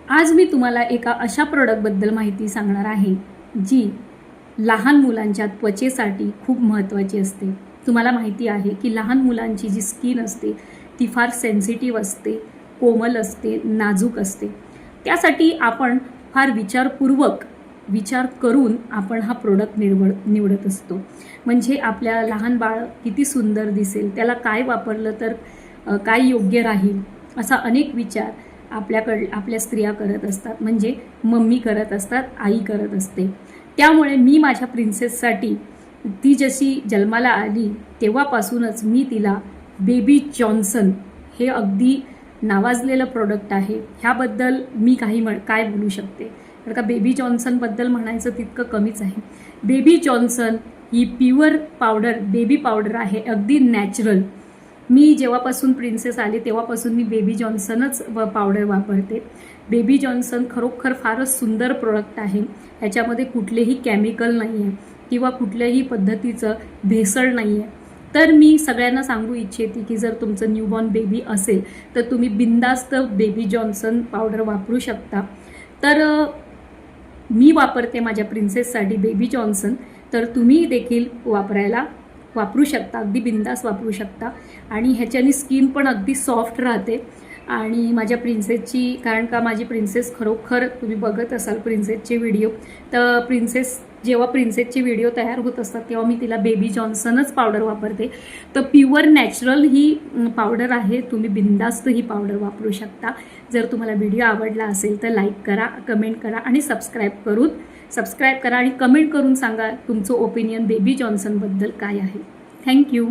आज मी तुम्हाला एका अशा प्रोडक्टबद्दल माहिती सांगणार आहे जी लहान मुलांच्या त्वचेसाठी खूप महत्त्वाची असते। तुम्हाला माहिती आहे की लहान मुलांची जी स्किन असते ती फार सेन्सिटिव्ह असते, कोमल असते, नाजूक असते। त्यासाठी आपण फार विचार करून आपण हा प्रोडक्ट निवडत असतो। म्हणजे आपल्या लहान बाळ किती सुंदर दिसेल, त्याला काय वापरलं तर काय योग्य राहील, असा अनेक विचार आपल्या स्त्रिया करत असतात, म्हणजे मम्मी करत असतात, आई करत असते। त्यामुळे मी माझ्या प्रिन्सेससाठी ती जशी जन्माला आली तेव्हापासूनच मी तिला बेबी जॉन्सन हे अगदी नावाजलेलं प्रोडक्ट आहे, ह्याबद्दल मी काय बोलू शकते, कारण का बेबी जॉन्सनबद्दल म्हणायचं तितकं कमीच आहे। बेबी जॉन्सन ही प्युअर पावडर, बेबी पावडर आहे, अगदी नॅचरल। मी जेव्हापासून प्रिन्सेस आली तेव्हापासून मी बेबी जॉन्सनच पावडर वापरते। बेबी जॉन्सन खरोखर फारच सुंदर प्रोडक्ट आहे। ह्याच्यामध्ये कुठलेही केमिकल नाही आहे किंवा कुठल्याही पद्धतीचं भेसळ नाही आहे। तर मी सगळ्यांना सांगू इच्छिते की जर तुमचं न्यूबॉर्न बेबी असेल तर तुम्ही बिनधास्त बेबी जॉन्सन पावडर वापरू शकता। तर मी वापरते माझ्या प्रिन्सेससाठी बेबी जॉन्सन, तर तुम्ही देखील वापरू शकता, अगदी बिंदास वापरू शकता। आणि ह्याच्याने स्किन पण अगदी सॉफ्ट राहते। आणि माझ्या प्रिन्सेसची, कारण का माझी प्रिन्सेस खरोखर तुम्ही बघत असाल प्रिन्सेसचे व्हिडिओ, तर जेव्हा प्रिन्सेसचे व्हिडिओ तयार होत असतात तेव्हा मी तिला बेबी जॉन्सनच पावडर वापरते। तर प्युअर नॅचरल ही पावडर आहे, तुम्ही बिंदास्त ही पावडर वापरू शकता। जर तुम्हाला व्हिडिओ आवडला असेल तर लाईक करा, कमेंट करा आणि सबस्क्राईब करा आणि कमेंट करून सांगा तुमचं ओपिनियन बेबी जॉन्सनबद्दल काय आहे। थँक्यू।